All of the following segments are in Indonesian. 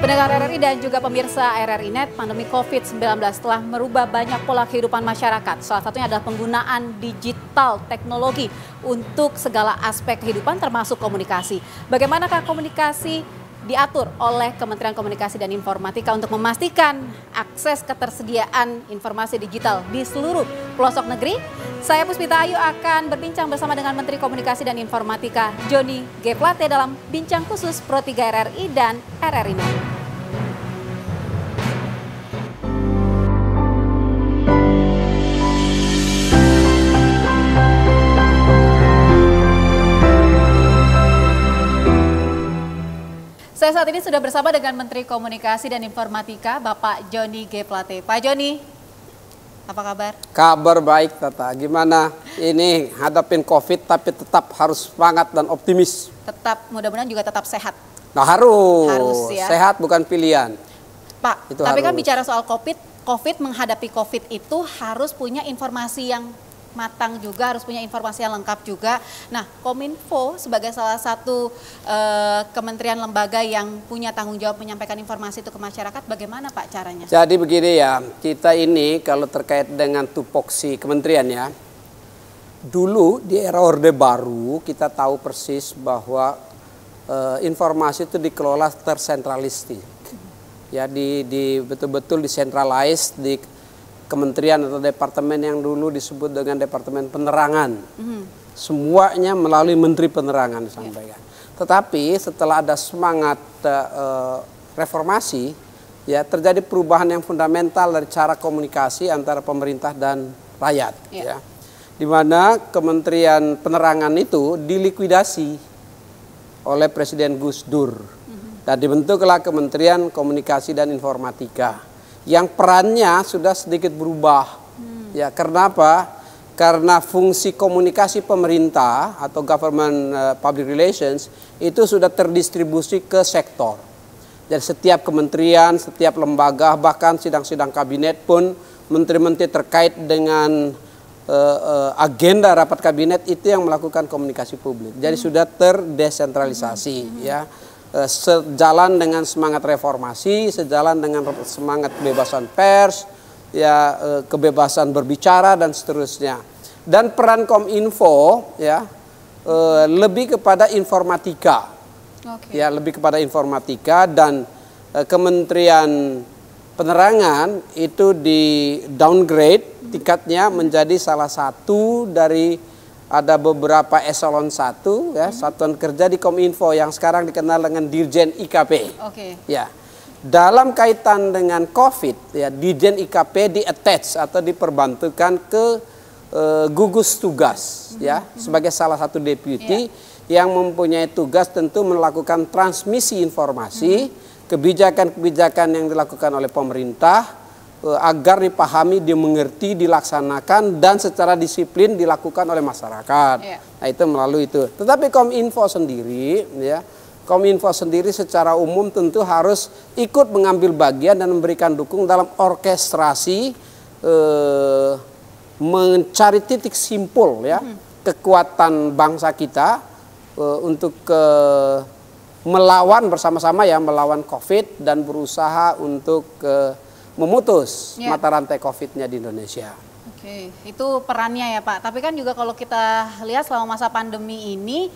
Pendengar RRI dan juga pemirsa RRI Net, pandemi COVID-19 telah merubah banyak pola kehidupan masyarakat. Salah satunya adalah penggunaan digital teknologi untuk segala aspek kehidupan termasuk komunikasi. Bagaimanakah komunikasi diatur oleh Kementerian Komunikasi dan Informatika untuk memastikan akses ketersediaan informasi digital di seluruh pelosok negeri? Saya Puspita Ayu akan berbincang bersama dengan Menteri Komunikasi dan Informatika Johnny G. Plate dalam Bincang Khusus Pro 3 RRI dan RRI Net. Saya saat ini sudah bersama dengan Menteri Komunikasi dan Informatika, Bapak Johnny G. Plate. Pak Johnny, apa kabar? Kabar baik, Tata. Gimana? Ini hadapin COVID tapi tetap harus semangat dan optimis. Tetap, mudah-mudahan juga tetap sehat. Nah harus ya. Sehat bukan pilihan. Pak, itu tapi harus. kan bicara soal COVID menghadapi COVID itu harus punya informasi yang matang juga, harus punya informasi yang lengkap juga. Nah, Kominfo sebagai salah satu kementerian lembaga yang punya tanggung jawab menyampaikan informasi itu ke masyarakat, bagaimana Pak caranya? Jadi begini ya, kita ini kalau terkait dengan tupoksi kementerian ya, dulu di era Orde Baru kita tahu persis bahwa informasi itu dikelola tersentralistik. Ya, betul-betul disentralize di kementerian atau departemen yang dulu disebut dengan Departemen Penerangan. Semuanya melalui Menteri Penerangan disampaikan. Tetapi setelah ada semangat reformasi, ya terjadi perubahan yang fundamental dari cara komunikasi antara pemerintah dan rakyat. Ya. Di mana Kementerian Penerangan itu dilikuidasi oleh Presiden Gus Dur. Dan dibentuklah Kementerian Komunikasi dan Informatika. Yang perannya sudah sedikit berubah. Ya, karena apa? Karena fungsi komunikasi pemerintah atau government public relations itu sudah terdistribusi ke sektor. Jadi setiap kementerian, setiap lembaga, bahkan sidang-sidang kabinet pun menteri-menteri terkait dengan agenda rapat kabinet itu yang melakukan komunikasi publik. Jadi sudah terdesentralisasi, ya. Sejalan dengan semangat reformasi, sejalan dengan semangat kebebasan pers, ya kebebasan berbicara dan seterusnya. Dan peran Kominfo ya lebih kepada informatika, ya lebih kepada informatika, dan Kementerian Penerangan itu di downgrade tingkatnya menjadi salah satu dari ada beberapa eselon 1 ya, satuan kerja di Kominfo yang sekarang dikenal dengan Dirjen IKP. Ya. Dalam kaitan dengan COVID ya, Dirjen IKP di-attach atau diperbantukan ke gugus tugas ya, sebagai salah satu deputi yang mempunyai tugas tentu melakukan transmisi informasi, kebijakan-kebijakan yang dilakukan oleh pemerintah agar dipahami, dimengerti, dilaksanakan dan secara disiplin dilakukan oleh masyarakat. Nah, itu melalui itu. Tetapi Kominfo sendiri ya, Kominfo sendiri secara umum tentu harus ikut mengambil bagian dan memberikan dukung dalam orkestrasi mencari titik simpul ya, kekuatan bangsa kita untuk melawan bersama-sama ya, melawan COVID dan berusaha untuk memutus mata rantai COVID-nya di Indonesia. Oke, itu perannya ya Pak. Tapi kan juga kalau kita lihat selama masa pandemi ini,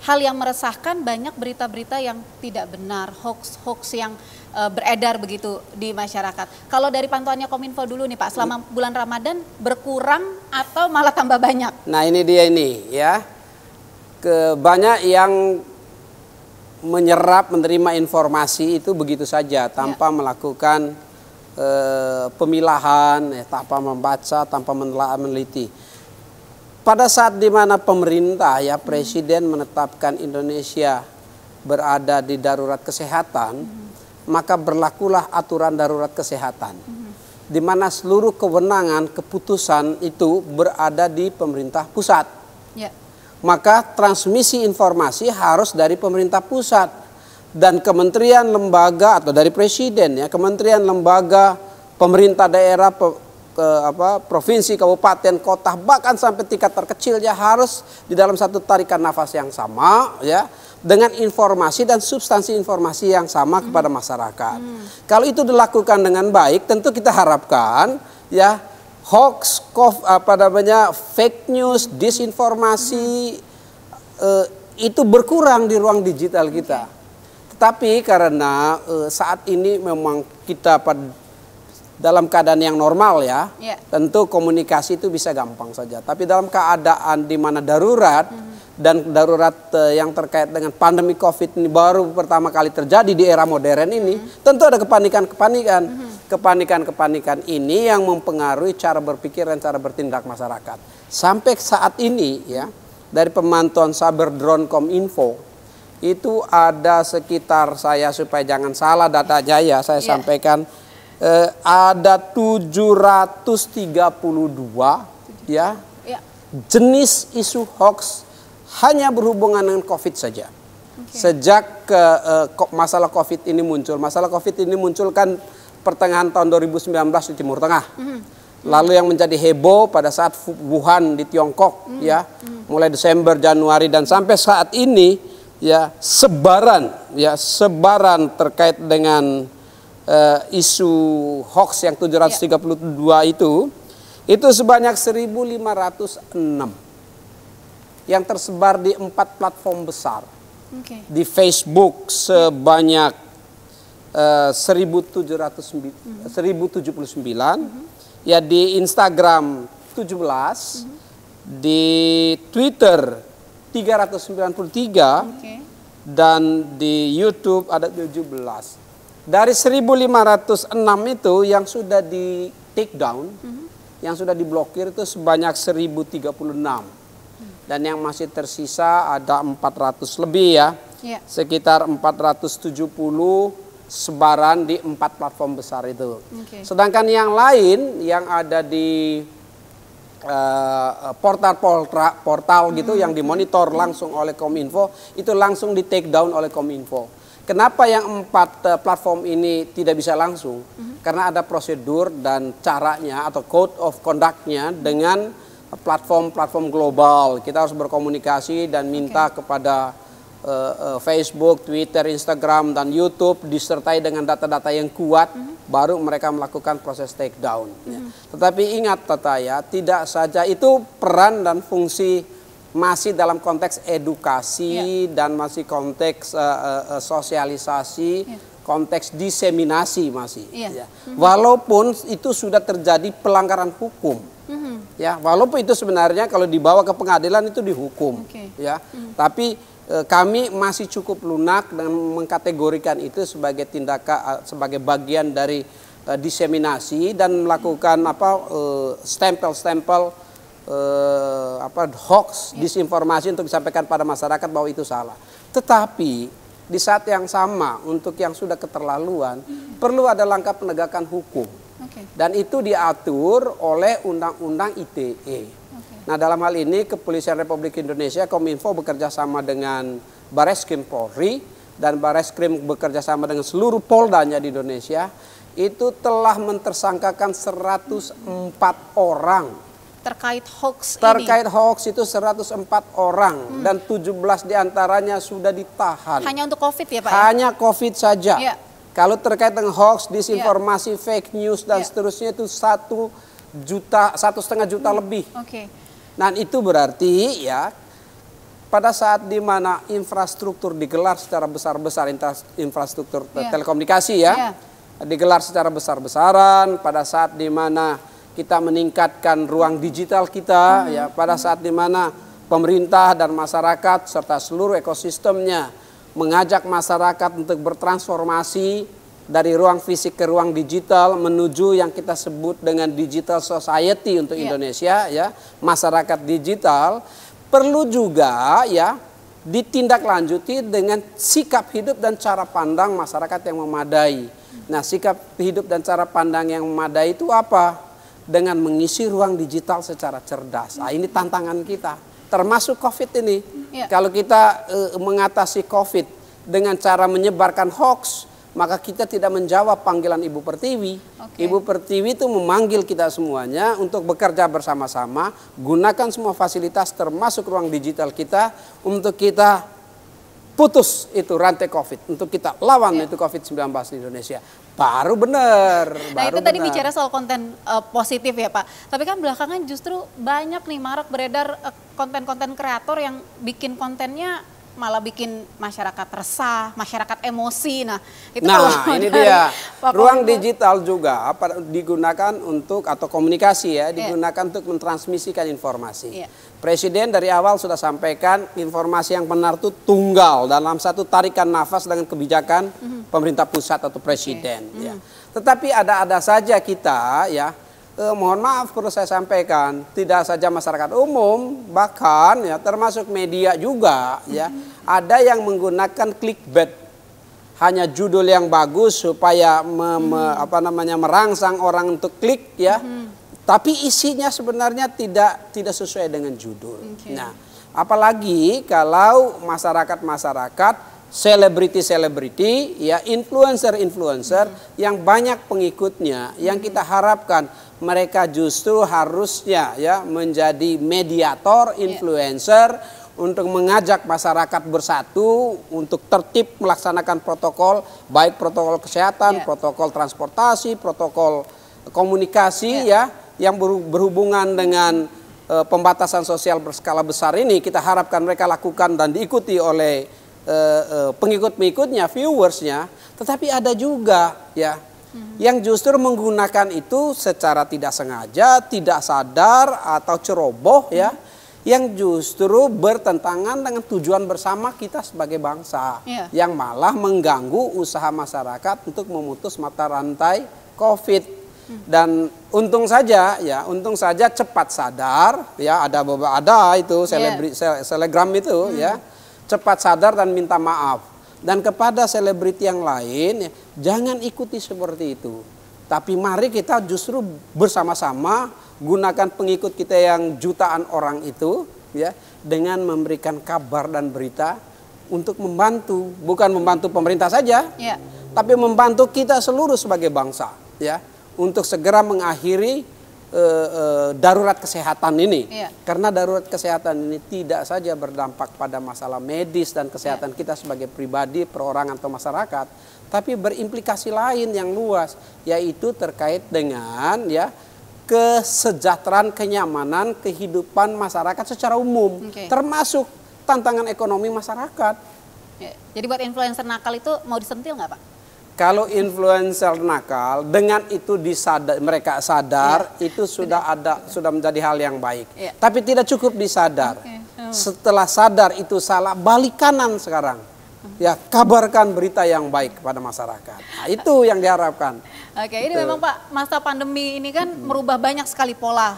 hal yang meresahkan banyak berita-berita yang tidak benar, hoax-hoax yang beredar begitu di masyarakat. Kalau dari pantauannya Kominfo dulu nih Pak, selama bulan Ramadan berkurang atau malah tambah banyak? Nah ini dia ini ya, banyak yang menerima informasi itu begitu saja tanpa melakukan pemilahan, tanpa membaca, tanpa meneliti. Pada saat dimana pemerintah ya Presiden menetapkan Indonesia berada di darurat kesehatan, maka berlakulah aturan darurat kesehatan, di mana seluruh kewenangan keputusan itu berada di pemerintah pusat. Maka transmisi informasi harus dari pemerintah pusat. Dan kementerian lembaga atau dari presiden ya, kementerian lembaga, pemerintah daerah, provinsi, kabupaten, kota, bahkan sampai tingkat terkecil ya harus di dalam satu tarikan nafas yang sama ya, dengan informasi dan substansi informasi yang sama kepada masyarakat. Kalau itu dilakukan dengan baik, tentu kita harapkan ya hoax, fake news, disinformasi itu berkurang di ruang digital kita. Tetapi karena saat ini memang kita dalam keadaan yang normal ya, tentu komunikasi itu bisa gampang saja. Tapi dalam keadaan di mana darurat dan darurat yang terkait dengan pandemi COVID ini baru pertama kali terjadi di era modern ini, tentu ada kepanikan-kepanikan. Kepanikan-kepanikan ini yang mempengaruhi cara berpikir dan cara bertindak masyarakat. Sampai saat ini ya, dari pemantauan Saber Drone Kominfo itu ada sekitar, saya supaya jangan salah datanya ya, saya sampaikan ada 732 ya jenis isu hoax hanya berhubungan dengan COVID saja. Sejak masalah COVID ini muncul. Masalah COVID ini muncul kan pertengahan tahun 2019 di Timur Tengah. Lalu yang menjadi heboh pada saat Wuhan di Tiongkok ya, mulai Desember, Januari dan sampai saat ini ya sebaran terkait dengan isu hoax yang 732 itu sebanyak 1.506 yang tersebar di 4 platform besar. Di Facebook sebanyak 1.079, ya di Instagram 17, di Twitter 393, dan di YouTube ada 17. Dari 1.506 itu yang sudah di take down, yang sudah diblokir itu sebanyak 1.036. Dan yang masih tersisa ada 400 lebih ya. Sekitar 470 sebaran di 4 platform besar itu. Sedangkan yang lain yang ada di portal gitu yang dimonitor langsung oleh Kominfo itu langsung di take down oleh Kominfo. Kenapa yang 4 platform ini tidak bisa langsung? Karena ada prosedur dan caranya atau code of conduct-nya dengan platform-platform global. Kita harus berkomunikasi dan minta kepada Facebook, Twitter, Instagram, dan YouTube disertai dengan data-data yang kuat, baru mereka melakukan proses take down. Tetapi ingat Tata ya, tidak saja itu peran dan fungsi masih dalam konteks edukasi dan masih konteks sosialisasi, konteks diseminasi masih. Walaupun itu sudah terjadi pelanggaran hukum, ya, walaupun itu sebenarnya kalau dibawa ke pengadilan itu dihukum, ya, tapi kami masih cukup lunak dan mengkategorikan itu sebagai tindakan, sebagai bagian dari diseminasi dan melakukan stempel-stempel hoax, disinformasi untuk disampaikan pada masyarakat bahwa itu salah. Tetapi di saat yang sama untuk yang sudah keterlaluan perlu ada langkah penegakan hukum. Dan itu diatur oleh Undang-Undang ITE. Nah, dalam hal ini Kepolisian Republik Indonesia, Kominfo bekerja sama dengan Bareskrim Polri dan Bareskrim bekerja sama dengan seluruh poldanya di Indonesia, itu telah mentersangkakan 104 orang. Terkait hoax ini? Terkait hoax itu 104 orang dan 17 diantaranya sudah ditahan. Hanya untuk COVID ya Pak? Hanya COVID saja. Kalau terkait dengan hoax, disinformasi, fake news dan seterusnya itu 1,5 juta lebih. Nah itu berarti ya pada saat di mana infrastruktur digelar secara besar-besar, infrastruktur telekomunikasi ya, digelar secara besar-besaran, pada saat di mana kita meningkatkan ruang digital kita, ya, pada saat di mana pemerintah dan masyarakat serta seluruh ekosistemnya mengajak masyarakat untuk bertransformasi dari ruang fisik ke ruang digital menuju yang kita sebut dengan digital society untuk Indonesia, ya, masyarakat digital, perlu juga ya ditindaklanjuti dengan sikap hidup dan cara pandang masyarakat yang memadai. Nah, sikap hidup dan cara pandang yang memadai itu apa? Dengan mengisi ruang digital secara cerdas. Nah, ini tantangan kita, termasuk COVID ini. Kalau kita mengatasi COVID dengan cara menyebarkan hoax, maka kita tidak menjawab panggilan Ibu Pertiwi. Ibu Pertiwi itu memanggil kita semuanya untuk bekerja bersama-sama, gunakan semua fasilitas termasuk ruang digital kita untuk kita putus itu rantai COVID untuk kita lawan itu COVID-19 di Indonesia. Baru benar. Nah itu tadi bicara soal konten positif ya Pak. Tapi kan belakangan justru banyak nih marak beredar konten-konten kreator yang bikin kontennya malah bikin masyarakat resah, masyarakat emosi. Nah, itu ini dia. Ruang digital juga digunakan untuk atau komunikasi ya, digunakan untuk mentransmisikan informasi. Presiden dari awal sudah sampaikan informasi yang benar itu tunggal dalam satu tarikan nafas dengan kebijakan pemerintah pusat atau presiden. Ya. Tetapi ada saja kita ya. Mohon maaf perlu saya sampaikan, tidak saja masyarakat umum, bahkan ya termasuk media juga ya, ada yang menggunakan clickbait, hanya judul yang bagus supaya merangsang orang untuk klik ya, tapi isinya sebenarnya tidak sesuai dengan judul. Nah, apalagi kalau masyarakat selebriti ya, influencer yang banyak pengikutnya, yang kita harapkan mereka justru harusnya ya menjadi mediator, influencer untuk mengajak masyarakat bersatu untuk tertib melaksanakan protokol, baik protokol kesehatan, protokol transportasi, protokol komunikasi ya, yang berhubungan dengan pembatasan sosial berskala besar ini. Kita harapkan mereka lakukan dan diikuti oleh pengikut-pengikutnya, viewersnya. Tetapi ada juga ya yang justru menggunakan itu secara tidak sengaja, tidak sadar atau ceroboh ya, yang justru bertentangan dengan tujuan bersama kita sebagai bangsa, yang malah mengganggu usaha masyarakat untuk memutus mata rantai COVID. Dan untung saja cepat sadar ya, ada itu selebgram itu ya, cepat sadar dan minta maaf. Dan kepada selebriti yang lain, ya, jangan ikuti seperti itu. Tapi mari kita justru bersama-sama gunakan pengikut kita yang jutaan orang itu, ya, dengan memberikan kabar dan berita untuk membantu, bukan membantu pemerintah saja, tapi membantu kita seluruh sebagai bangsa, ya, untuk segera mengakhiri darurat kesehatan ini. Karena darurat kesehatan ini tidak saja berdampak pada masalah medis dan kesehatan kita sebagai pribadi, perorangan atau masyarakat, tapi berimplikasi lain yang luas, yaitu terkait dengan ya kesejahteraan, kenyamanan, kehidupan masyarakat secara umum, termasuk tantangan ekonomi masyarakat. Jadi buat influencer nakal itu mau disentil nggak Pak? Kalau influencer nakal dengan itu mereka sadar, itu sudah menjadi hal yang baik. Tapi tidak cukup disadar. Setelah sadar itu salah, balik kanan sekarang. Ya, kabarkan berita yang baik kepada masyarakat. Nah, itu yang diharapkan. Oke, ini memang Pak, masa pandemi ini kan merubah banyak sekali pola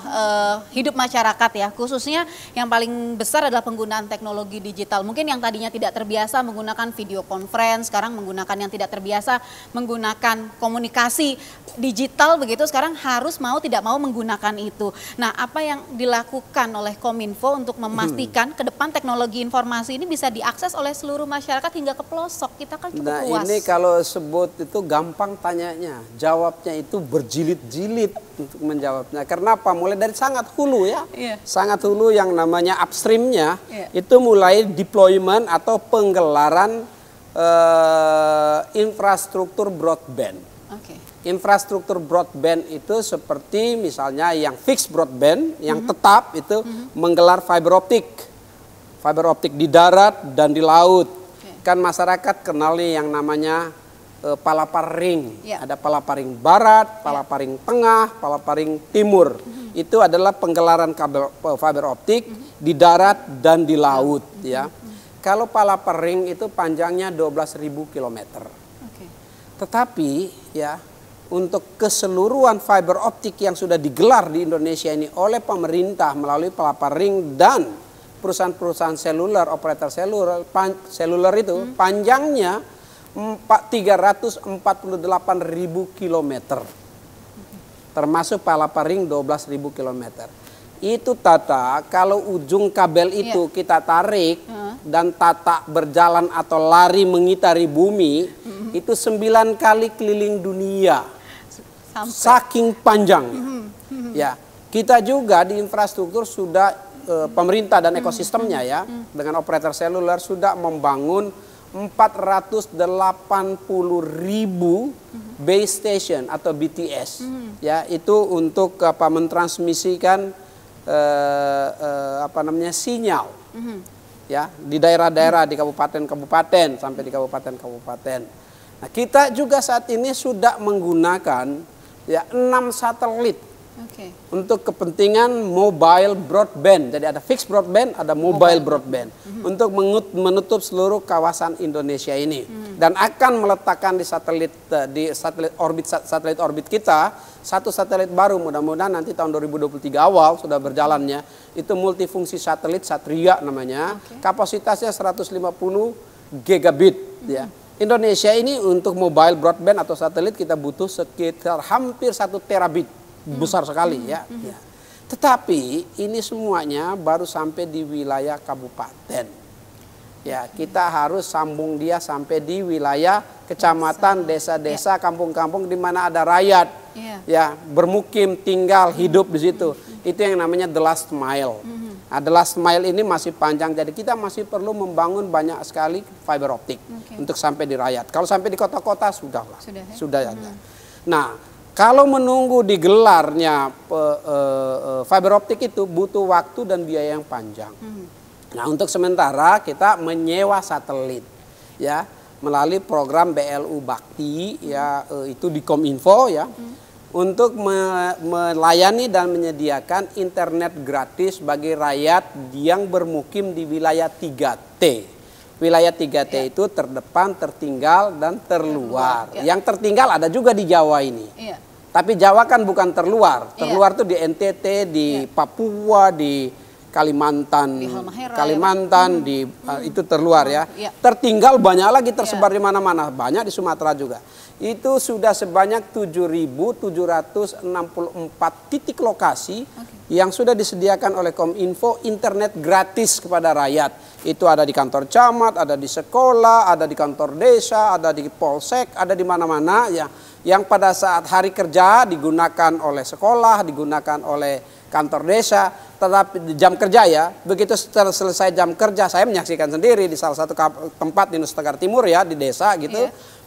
hidup masyarakat ya. Khususnya yang paling besar adalah penggunaan teknologi digital. Mungkin yang tadinya tidak terbiasa menggunakan video conference, sekarang menggunakan yang tidak terbiasa menggunakan komunikasi digital begitu, sekarang harus mau tidak mau menggunakan itu. Nah, apa yang dilakukan oleh Kominfo untuk memastikan ke depan teknologi informasi ini bisa diakses oleh seluruh masyarakat hingga ke pelosok? Kita kan cukup luas. Nah, ini kalau sebut itu gampang tanyanya. Jawabnya itu berjilid-jilid untuk menjawabnya. Karena apa? Mulai dari sangat hulu ya. Sangat hulu yang namanya upstreamnya itu mulai deployment atau penggelaran infrastruktur broadband. Infrastruktur broadband itu seperti misalnya yang fixed broadband, yang tetap itu menggelar fiber optik. Fiber optik di darat dan di laut. Kan masyarakat kenal nih yang namanya Palaparing, ada Palaparing Barat, Palaparing Tengah, Palaparing Timur. Itu adalah penggelaran kabel fiber optik di darat dan di laut, ya. Kalau Palaparing itu panjangnya 12.000 km. Tetapi ya, untuk keseluruhan fiber optik yang sudah digelar di Indonesia ini oleh pemerintah melalui Palaparing dan perusahaan-perusahaan seluler, operator seluler itu panjangnya 348.000 kilometer, termasuk Palaparing 12.000 kilometer. Itu Tata, kalau ujung kabel itu kita tarik dan Tata berjalan atau lari mengitari bumi, itu 9 kali keliling dunia. Saking panjangnya. Ya, kita juga di infrastruktur sudah pemerintah dan ekosistemnya ya, dengan operator seluler sudah membangun 480.000 base station atau BTS, ya itu untuk mentransmisikan sinyal, ya di daerah-daerah, di kabupaten-kabupaten sampai di kabupaten-kabupaten. Nah, kita juga saat ini sudah menggunakan ya 6 satelit untuk kepentingan mobile broadband. Jadi ada fixed broadband, ada mobile broadband untuk menutup seluruh kawasan Indonesia ini, dan akan meletakkan di satelit orbit kita satu satelit baru, mudah-mudahan nanti tahun 2023 awal sudah berjalannya, itu multifungsi satelit Satria namanya, kapasitasnya 150 gigabit ya. Indonesia ini untuk mobile broadband atau satelit kita butuh sekitar hampir 1 terabit, besar sekali ya. Tetapi ini semuanya baru sampai di wilayah kabupaten. Ya, kita harus sambung dia sampai di wilayah kecamatan, desa-desa, kampung-kampung di mana ada rakyat ya bermukim, tinggal, hidup di situ. Itu yang namanya the last mile. Nah, the last mile ini masih panjang, jadi kita masih perlu membangun banyak sekali fiber optik untuk sampai di rakyat. Kalau sampai di kota-kota sudah ada. Nah, kalau menunggu digelarnya fiber optik itu butuh waktu dan biaya yang panjang. Nah, untuk sementara kita menyewa satelit ya melalui program BLU Bakti ya, itu di Kominfo ya, untuk melayani dan menyediakan internet gratis bagi rakyat yang bermukim di wilayah 3T. Wilayah 3T itu terdepan, tertinggal, dan terluar. Yang tertinggal ada juga di Jawa ini. Tapi Jawa kan bukan terluar. Terluar tuh di NTT, di Papua, di Kalimantan, itu terluar ya. Tertinggal banyak lagi tersebar di mana-mana, banyak di Sumatera juga. Itu sudah sebanyak 7.764 titik lokasi yang sudah disediakan oleh Kominfo internet gratis kepada rakyat. Itu ada di kantor camat, ada di sekolah, ada di kantor desa, ada di polsek, ada di mana-mana ya. Yang pada saat hari kerja digunakan oleh sekolah, digunakan oleh kantor desa, tetapi di jam kerja ya, begitu selesai jam kerja, saya menyaksikan sendiri di salah satu tempat di Nusa Tenggara Timur ya, di desa gitu.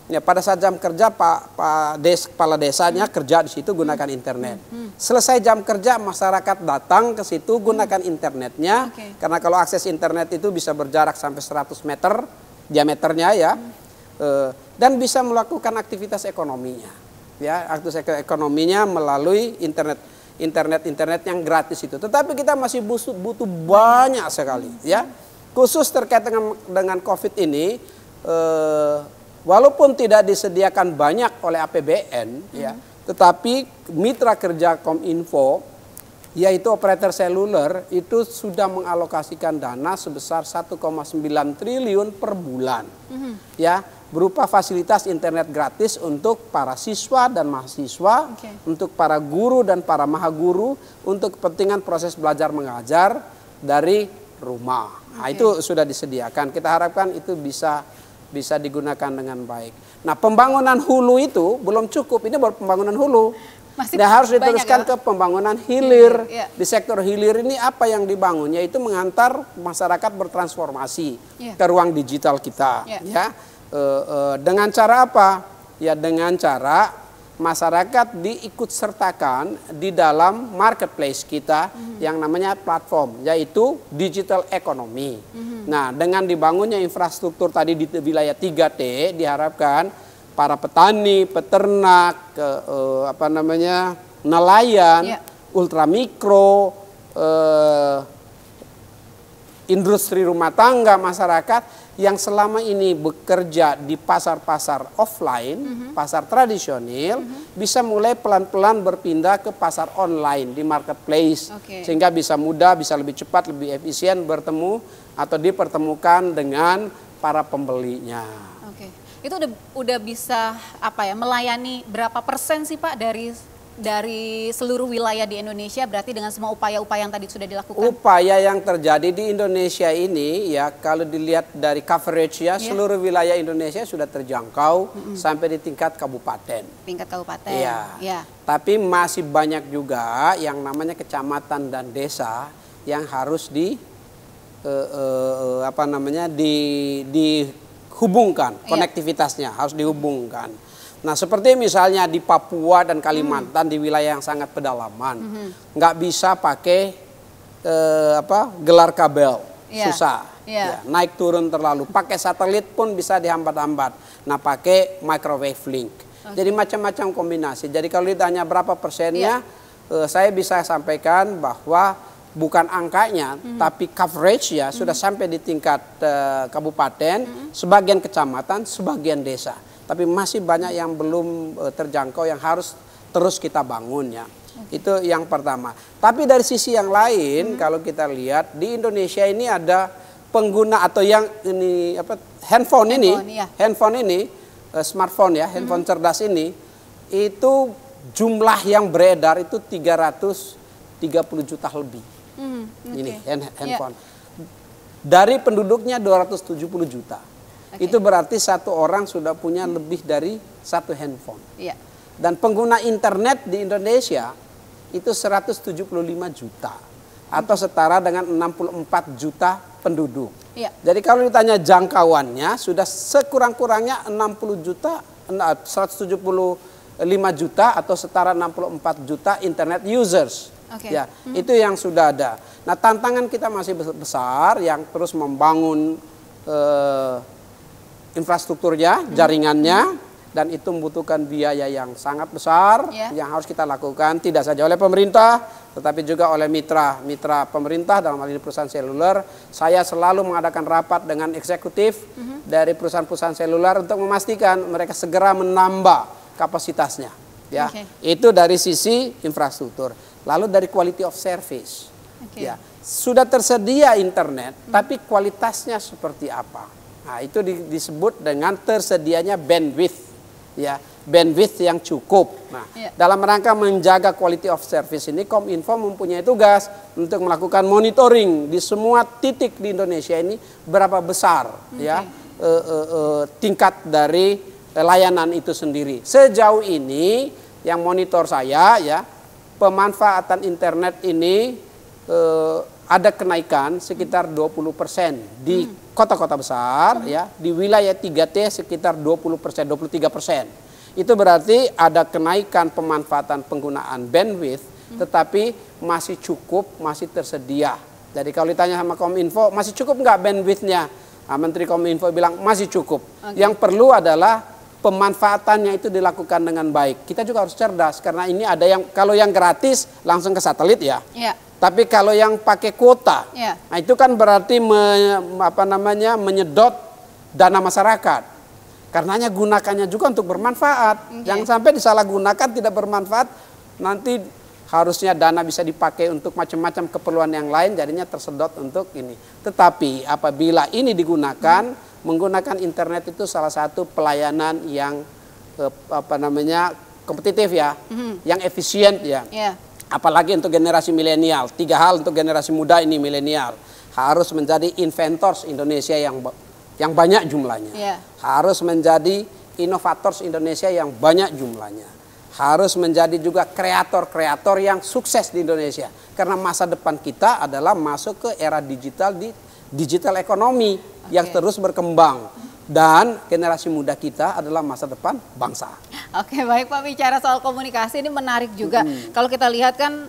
Ya, pada saat jam kerja kepala desanya kerja di situ gunakan internet. Selesai jam kerja masyarakat datang ke situ gunakan internetnya, karena kalau akses internet itu bisa berjarak sampai 100 meter diameternya ya, dan bisa melakukan aktivitas ekonominya. Ya, aktivitas ekonominya melalui internet yang gratis itu. Tetapi kita masih butuh banyak sekali ya, khusus terkait dengan COVID ini. Walaupun tidak disediakan banyak oleh APBN ya, tetapi mitra kerja Kominfo yaitu operator seluler itu sudah mengalokasikan dana sebesar 1,9 triliun per bulan ya, berupa fasilitas internet gratis untuk para siswa dan mahasiswa, untuk para guru dan para mahaguru, untuk kepentingan proses belajar mengajar dari rumah. Nah, itu sudah disediakan. Kita harapkan itu bisa digunakan dengan baik. Nah, pembangunan hulu itu belum cukup. Ini baru pembangunan hulu. Dia harus diteruskan ke pembangunan hilir. Di sektor hilir ini apa yang dibangun? Yaitu mengantar masyarakat bertransformasi ke ruang digital kita. Ya, dengan cara apa? Ya, dengan cara masyarakat diikut sertakan di dalam marketplace kita yang namanya platform, yaitu digital economy. Nah, dengan dibangunnya infrastruktur tadi di wilayah 3T, diharapkan para petani, peternak, nelayan, ultramikro, industri rumah tangga, masyarakat yang selama ini bekerja di pasar-pasar offline, pasar tradisional, bisa mulai pelan-pelan berpindah ke pasar online di marketplace, sehingga bisa mudah, bisa lebih cepat, lebih efisien bertemu atau dipertemukan dengan para pembelinya. Itu udah bisa melayani berapa persen sih Pak dari seluruh wilayah di Indonesia, berarti dengan semua upaya-upaya yang tadi sudah dilakukan? Upaya yang terjadi di Indonesia ini ya, kalau dilihat dari coverage ya, seluruh wilayah Indonesia sudah terjangkau sampai di tingkat kabupaten. Tingkat kabupaten. Ya. Tapi masih banyak juga yang namanya kecamatan dan desa yang harus dihubungkan, konektivitasnya harus dihubungkan. Nah, seperti misalnya di Papua dan Kalimantan di wilayah yang sangat pedalaman, nggak bisa pakai gelar kabel, susah, ya, naik turun terlalu. Pakai satelit pun bisa dihambat-hambat. Nah, pakai microwave link. Jadi macam-macam kombinasi. Jadi kalau ditanya berapa persennya, saya bisa sampaikan bahwa bukan angkanya, tapi coverage ya sudah sampai di tingkat kabupaten, sebagian kecamatan, sebagian desa. Tapi masih banyak yang belum terjangkau yang harus terus kita bangun ya. Itu yang pertama. Tapi dari sisi yang lain kalau kita lihat di Indonesia ini ada pengguna atau yang ini handphone ini smartphone ya, handphone cerdas ini itu jumlah yang beredar itu 330 juta lebih. Ini handphone. Dari penduduknya 270 juta. Itu berarti satu orang sudah punya lebih dari satu handphone. Dan pengguna internet di Indonesia itu 175 juta atau setara dengan 64 juta penduduk. Jadi kalau ditanya jangkauannya sudah sekurang-kurangnya 60 juta, 175 juta atau setara 64 juta internet users. Ya, itu yang sudah ada. Nah, tantangan kita masih besar yang terus membangun infrastrukturnya, jaringannya, dan itu membutuhkan biaya yang sangat besar yang harus kita lakukan tidak saja oleh pemerintah, tetapi juga oleh mitra pemerintah dalam hal ini perusahaan seluler. Saya selalu mengadakan rapat dengan eksekutif dari perusahaan-perusahaan seluler untuk memastikan mereka segera menambah kapasitasnya. Ya, itu dari sisi infrastruktur. Lalu dari quality of service, ya sudah tersedia internet, tapi kualitasnya seperti apa? Nah, itu disebut dengan tersedianya bandwidth, ya, bandwidth yang cukup. Nah, dalam rangka menjaga quality of service ini, Kominfo mempunyai tugas untuk melakukan monitoring di semua titik di Indonesia ini berapa besar, ya, tingkat dari layanan itu sendiri. Sejauh ini yang monitor saya, ya, pemanfaatan internet ini ada kenaikan sekitar 20% di kota-kota besar, ya, di wilayah 3T sekitar 20%, 23%. Itu berarti ada kenaikan pemanfaatan penggunaan bandwidth, tetapi masih cukup, masih tersedia. Jadi kalau ditanya sama Kominfo, masih cukup nggak bandwidthnya? Nah, Menteri Kominfo bilang masih cukup. Yang perlu adalah pemanfaatannya itu dilakukan dengan baik. Kita juga harus cerdas karena ini ada yang kalau yang gratis langsung ke satelit ya. Tapi kalau yang pakai kuota, nah itu kan berarti menyedot dana masyarakat. Karenanya gunakannya juga untuk bermanfaat. Jangan sampai disalahgunakan tidak bermanfaat. Nanti harusnya dana bisa dipakai untuk macam-macam keperluan yang lain, jadinya tersedot untuk ini. Tetapi apabila ini digunakan, menggunakan internet itu salah satu pelayanan yang kompetitif ya, yang efisien ya. Apalagi untuk generasi milenial. 3 hal untuk generasi muda ini milenial. Harus menjadi inventors Indonesia yang banyak jumlahnya. Harus menjadi inovators Indonesia yang banyak jumlahnya. Harus menjadi juga kreator-kreator yang sukses di Indonesia. Karena masa depan kita adalah masuk ke era digital, di digital ekonomi yang terus berkembang. Dan generasi muda kita adalah masa depan bangsa. Oke, baik Pak, bicara soal komunikasi ini menarik juga. Kalau kita lihat kan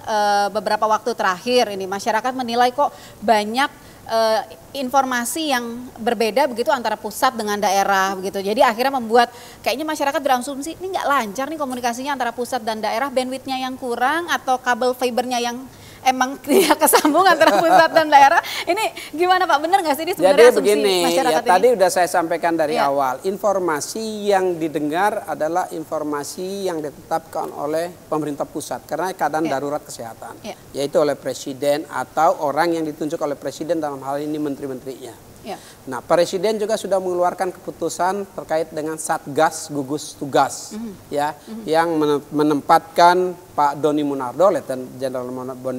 beberapa waktu terakhir ini masyarakat menilai kok banyak informasi yang berbeda begitu antara pusat dengan daerah begitu. Jadi akhirnya membuat kayaknya masyarakat berasumsi ini nggak lancar nih komunikasinya antara pusat dan daerah, bandwidthnya yang kurang atau kabel fibernya yang emang tidak kesambung antara pusat dan daerah. Ini gimana Pak, benar nggak sih ini sebenarnya asumsi begini, masyarakat ya, tadi udah saya sampaikan dari awal. Informasi yang didengar adalah informasi yang ditetapkan oleh pemerintah pusat karena keadaan darurat kesehatan, yaitu oleh presiden atau orang yang ditunjuk oleh presiden, dalam hal ini menteri-menterinya. Nah, presiden juga sudah mengeluarkan keputusan terkait dengan Satgas Gugus Tugas, yang menempatkan Pak Doni Monardo, Letnan Jenderal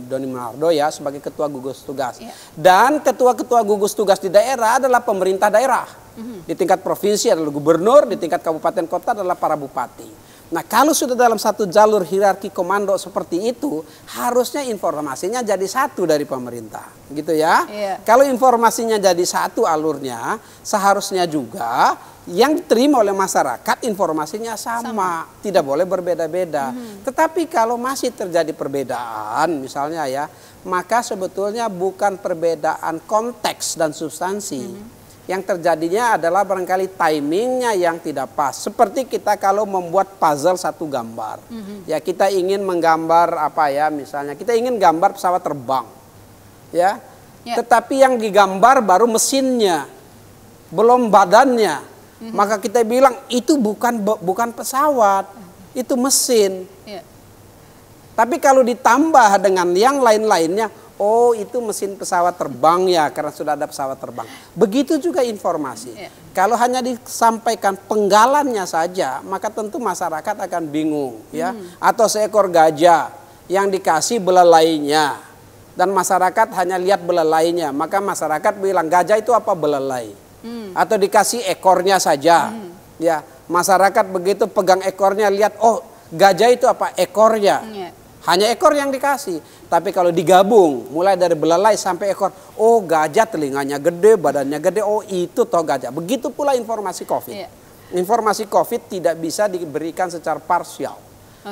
Doni Monardo ya sebagai ketua gugus tugas. Dan ketua-ketua gugus tugas di daerah adalah pemerintah daerah. Di tingkat provinsi adalah gubernur, di tingkat kabupaten kota adalah para bupati. Nah, kalau sudah dalam satu jalur hierarki komando seperti itu, harusnya informasinya jadi satu dari pemerintah, gitu ya. Kalau informasinya jadi satu alurnya, seharusnya juga yang diterima oleh masyarakat informasinya sama. Tidak boleh berbeda-beda. Tetapi kalau masih terjadi perbedaan, misalnya ya, maka sebetulnya bukan perbedaan konteks dan substansi. Yang terjadinya adalah barangkali timingnya yang tidak pas. Seperti kita kalau membuat puzzle satu gambar. Ya, kita ingin menggambar apa ya, misalnya kita ingin gambar pesawat terbang. Ya. Tetapi yang digambar baru mesinnya, belum badannya. Maka kita bilang itu bukan pesawat, itu mesin. Tapi kalau ditambah dengan yang lain-lainnya, oh itu mesin pesawat terbang ya, karena sudah ada pesawat terbang. Begitu juga informasi. Kalau hanya disampaikan penggalannya saja, maka tentu masyarakat akan bingung ya. Atau seekor gajah yang dikasih belalainya dan masyarakat hanya lihat belalainya, maka masyarakat bilang gajah itu apa belalai? Atau dikasih ekornya saja. Ya, masyarakat begitu pegang ekornya lihat, oh gajah itu apa ekornya? Hanya ekor yang dikasih. Tapi kalau digabung mulai dari belalai sampai ekor, oh gajah telinganya gede, badannya gede, oh itu toh gajah. Begitu pula informasi COVID. Informasi COVID tidak bisa diberikan secara parsial.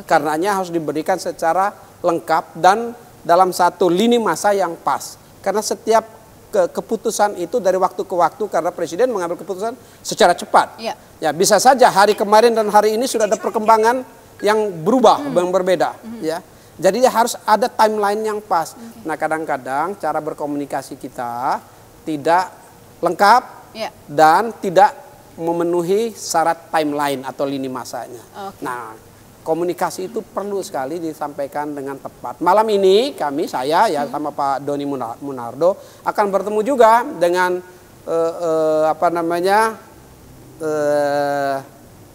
Karenanya harus diberikan secara lengkap dan dalam satu lini masa yang pas. Karena setiap keputusan itu dari waktu ke waktu, karena Presiden mengambil keputusan secara cepat. Ya, bisa saja hari kemarin dan hari ini sudah ada perkembangan yang berubah, yang berbeda. Ya. Jadi harus ada timeline yang pas. Nah, kadang-kadang cara berkomunikasi kita tidak lengkap dan tidak memenuhi syarat timeline atau lini masanya. Nah, komunikasi itu perlu sekali disampaikan dengan tepat. Malam ini saya sama Pak Doni Munardo akan bertemu juga dengan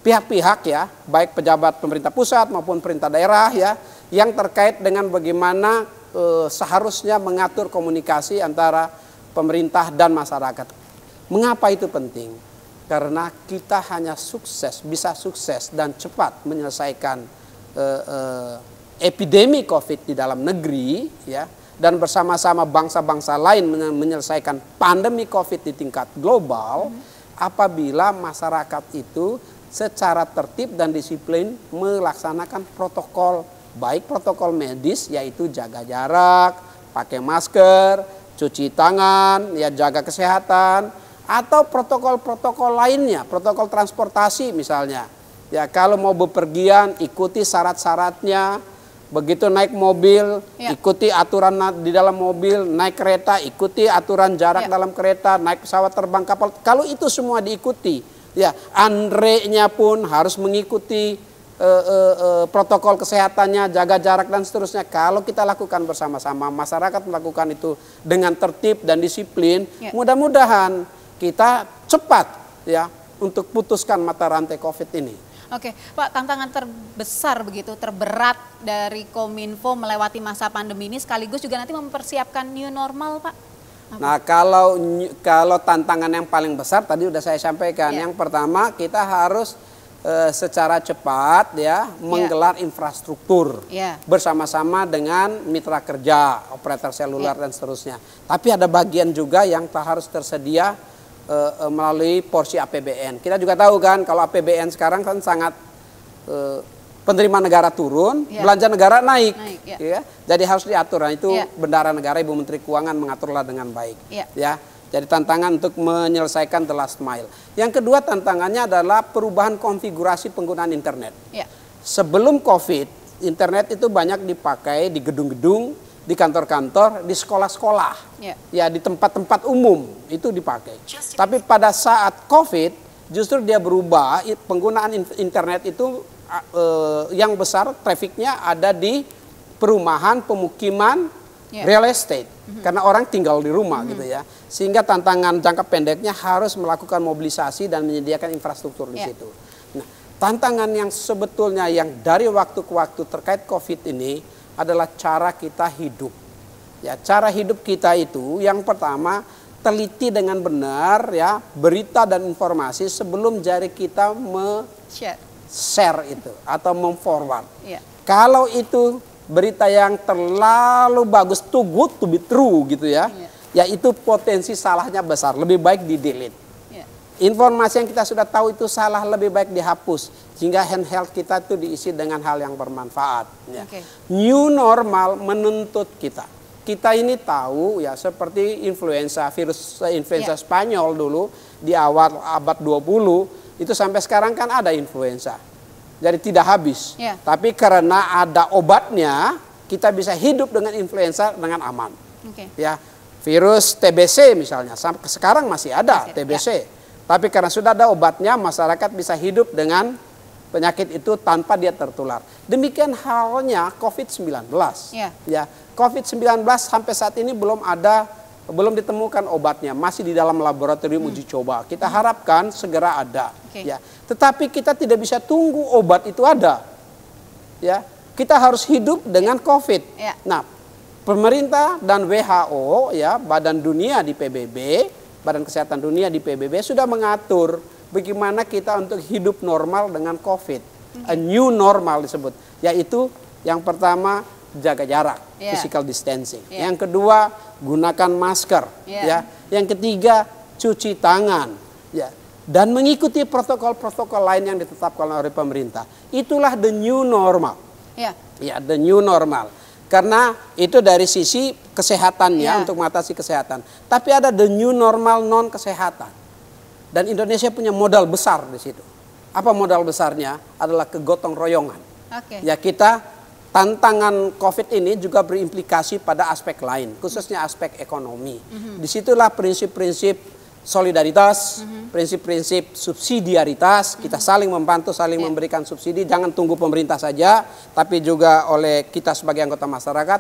pihak-pihak ya, baik pejabat pemerintah pusat maupun pemerintah daerah ya, yang terkait dengan bagaimana seharusnya mengatur komunikasi antara pemerintah dan masyarakat. Mengapa itu penting? Karena kita hanya bisa sukses dan cepat menyelesaikan epidemi COVID di dalam negeri ya, dan bersama-sama bangsa-bangsa lain menyelesaikan pandemi COVID di tingkat global apabila masyarakat itu secara tertib dan disiplin melaksanakan protokol, baik protokol medis yaitu jaga jarak, pakai masker, cuci tangan, ya jaga kesehatan, atau protokol-protokol lainnya, protokol transportasi misalnya. Ya, kalau mau bepergian ikuti syarat-syaratnya, begitu naik mobil ikuti aturan di dalam mobil, naik kereta ikuti aturan jarak dalam kereta, naik pesawat terbang kapal. Kalau itu semua diikuti, ya Andre-nya pun harus mengikuti protokol kesehatannya, jaga jarak dan seterusnya. Kalau kita lakukan bersama-sama, masyarakat melakukan itu dengan tertib dan disiplin, mudah-mudahan kita cepat ya untuk putuskan mata rantai COVID ini. Oke, Pak, tantangan terbesar begitu, terberat dari Kominfo melewati masa pandemi ini sekaligus juga nanti mempersiapkan new normal, Pak. Nah, kalau tantangan yang paling besar tadi udah saya sampaikan. Yang pertama kita harus secara cepat ya menggelar infrastruktur bersama-sama dengan mitra kerja, operator seluler dan seterusnya. Tapi ada bagian juga yang harus tersedia melalui porsi APBN. Kita juga tahu kan kalau APBN sekarang kan sangat penerimaan negara turun, belanja negara naik. Ya. Jadi harus diatur. Nah, itu bendara negara, Ibu Menteri Keuangan mengaturlah dengan baik. Ya. Jadi tantangan untuk menyelesaikan the last mile. Yang kedua tantangannya adalah perubahan konfigurasi penggunaan internet. Sebelum COVID, internet itu banyak dipakai di gedung-gedung, di kantor-kantor, di sekolah-sekolah, ya di tempat-tempat umum itu dipakai. Tapi pada saat COVID, justru dia berubah, penggunaan internet itu yang besar trafiknya ada di perumahan, pemukiman, real estate. Karena orang tinggal di rumah gitu ya. Sehingga tantangan jangka pendeknya harus melakukan mobilisasi dan menyediakan infrastruktur di situ. Nah, tantangan yang sebetulnya yang dari waktu ke waktu terkait COVID ini adalah cara kita hidup. Ya, cara hidup kita itu yang pertama teliti dengan benar ya berita dan informasi sebelum jari kita share itu atau memforward. Ya. Kalau itu berita yang terlalu bagus, too good to be true gitu ya, ya itu potensi salahnya besar, lebih baik di delete. Ya. Informasi yang kita sudah tahu itu salah, lebih baik dihapus, sehingga handheld kita itu diisi dengan hal yang bermanfaat. Ya. New normal menuntut kita. Kita ini tahu ya, seperti influenza, virus influenza Spanyol dulu di awal abad 20 itu sampai sekarang kan ada influenza. Jadi tidak habis, tapi karena ada obatnya, kita bisa hidup dengan influenza dengan aman. Ya, virus TBC misalnya, sampai sekarang masih ada TBC. Tapi karena sudah ada obatnya, masyarakat bisa hidup dengan penyakit itu tanpa dia tertular. Demikian halnya COVID-19. Ya, COVID-19 sampai saat ini belum ditemukan obatnya, masih di dalam laboratorium uji coba. Kita harapkan segera ada. Ya, tetapi kita tidak bisa tunggu obat itu ada. Ya, kita harus hidup dengan COVID. Nah, pemerintah dan WHO, ya, Badan Dunia di PBB, Badan Kesehatan Dunia di PBB sudah mengatur bagaimana kita untuk hidup normal dengan COVID. A new normal disebut, yaitu yang pertama jaga jarak, physical distancing. Yang kedua, gunakan masker, ya. Yang ketiga, cuci tangan, ya. Dan mengikuti protokol-protokol lain yang ditetapkan oleh pemerintah. Itulah the new normal. Ya, the new normal. Karena itu dari sisi kesehatannya, untuk mengatasi kesehatan. Tapi ada the new normal non kesehatan. Dan Indonesia punya modal besar di situ. Apa modal besarnya? Adalah kegotong royongan. Ya, kita tantangan COVID ini juga berimplikasi pada aspek lain, khususnya aspek ekonomi. Disitulah prinsip-prinsip solidaritas, prinsip-prinsip subsidiaritas, kita saling membantu, saling memberikan subsidi, jangan tunggu pemerintah saja, tapi juga oleh kita sebagai anggota masyarakat.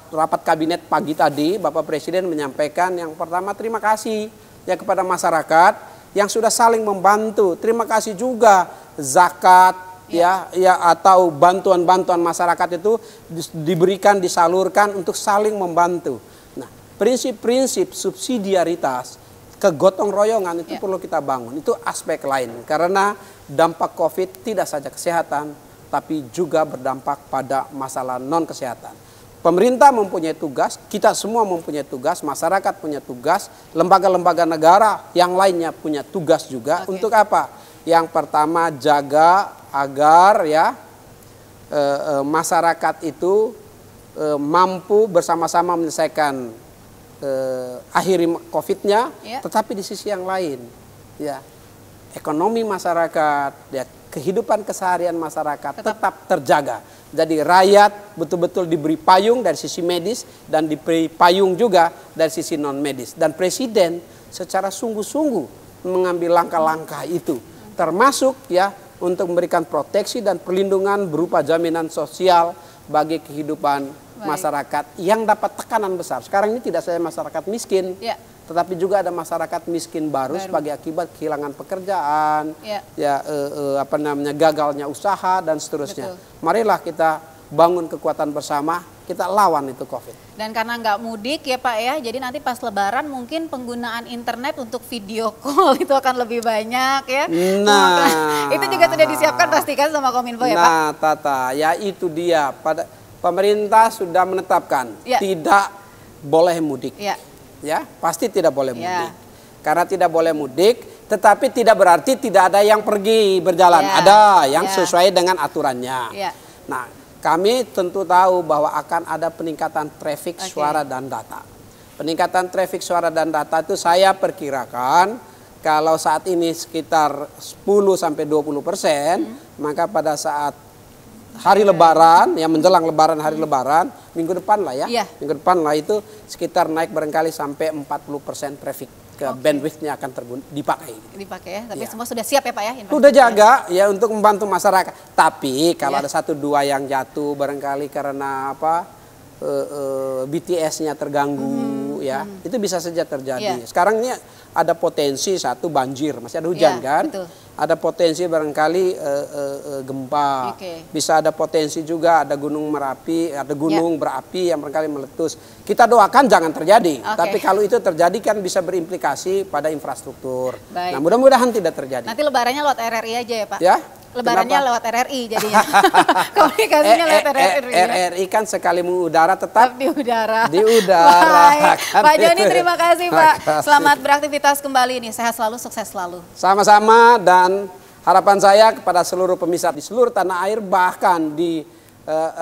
Rapat kabinet pagi tadi, Bapak Presiden menyampaikan yang pertama terima kasih ya kepada masyarakat yang sudah saling membantu. Terima kasih juga zakat, ya atau bantuan-bantuan masyarakat itu diberikan, disalurkan untuk saling membantu. Nah, prinsip-prinsip subsidiaritas, kegotong royongan itu perlu kita bangun. Itu aspek lain, karena dampak COVID tidak saja kesehatan, tapi juga berdampak pada masalah non kesehatan. Pemerintah mempunyai tugas, kita semua mempunyai tugas, masyarakat punya tugas, lembaga-lembaga negara yang lainnya punya tugas juga. Untuk apa? Yang pertama, jaga agar masyarakat itu mampu bersama-sama menyelesaikan akhiri COVID-nya, tetapi di sisi yang lain, ya, ekonomi masyarakat, ya, kehidupan keseharian masyarakat tetap terjaga. Jadi rakyat betul-betul diberi payung dari sisi medis dan diberi payung juga dari sisi non medis. Dan Presiden secara sungguh-sungguh mengambil langkah-langkah itu, termasuk ya untuk memberikan proteksi dan perlindungan berupa jaminan sosial bagi kehidupan masyarakat yang dapat tekanan besar. Sekarang ini tidak saja masyarakat miskin, tetapi juga ada masyarakat miskin baru sebagai akibat kehilangan pekerjaan, gagalnya usaha dan seterusnya. Marilah kita bangun kekuatan bersama, kita lawan itu COVID. Dan karena nggak mudik ya Pak ya, jadi nanti pas Lebaran mungkin penggunaan internet untuk video call itu akan lebih banyak ya. Nah, itu juga sudah disiapkan pastikan sama Kominfo ya Pak. Nah, Tata, ya itu dia. Pemerintah sudah menetapkan tidak boleh mudik. Ya, pasti tidak boleh mudik. Karena tidak boleh mudik, tetapi tidak berarti tidak ada yang pergi berjalan. Ada yang sesuai dengan aturannya. Nah, kami tentu tahu bahwa akan ada peningkatan traffic suara dan data. Peningkatan traffic suara dan data itu saya perkirakan kalau saat ini sekitar 10-20%, maka pada saat hari Lebaran, yang menjelang Lebaran, hari Lebaran, minggu depan lah ya, minggu depan lah itu sekitar naik barangkali sampai 40% traffic ke bandwidth-nya akan dipakai. Dipakai ya, tapi semua sudah siap ya Pak ya? Sudah jaga ya untuk membantu masyarakat. Tapi kalau ada 1-2 yang jatuh barangkali karena apa, BTS-nya terganggu ya, itu bisa saja terjadi. Sekarang ini ada potensi satu banjir, masih ada hujan kan? Betul. Ada potensi barangkali gempa, bisa ada potensi juga ada gunung Merapi, ada gunung berapi yang barangkali meletus. Kita doakan jangan terjadi, tapi kalau itu terjadi kan bisa berimplikasi pada infrastruktur. Nah, mudah-mudahan tidak terjadi. Nanti lebarannya lewat RRI aja ya Pak? Ya? Lebarannya lewat RRI jadinya. Komunikasinya lewat RRI. RRI kan sekali mengudara tetap di udara. Di udara. Baik. Pak Joni, terima kasih Pak. Selamat beraktivitas kembali nih. Sehat selalu, sukses selalu. Sama-sama, dan harapan saya kepada seluruh pemirsa di seluruh tanah air, bahkan di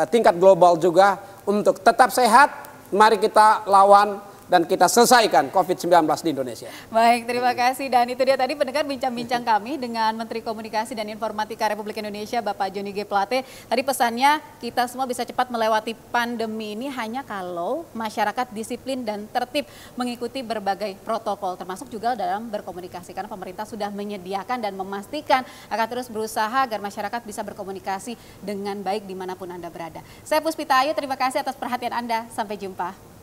tingkat global juga, untuk tetap sehat. Mari kita lawan dan kita selesaikan COVID-19 di Indonesia. Baik, terima kasih. Dan itu dia tadi pendengar bincang-bincang kami dengan Menteri Komunikasi dan Informatika Republik Indonesia, Bapak Joni G. Plate. Tadi pesannya kita semua bisa cepat melewati pandemi ini hanya kalau masyarakat disiplin dan tertib mengikuti berbagai protokol, termasuk juga dalam berkomunikasi. Karena pemerintah sudah menyediakan dan memastikan akan terus berusaha agar masyarakat bisa berkomunikasi dengan baik dimanapun Anda berada. Saya Puspita Ayu, terima kasih atas perhatian Anda. Sampai jumpa.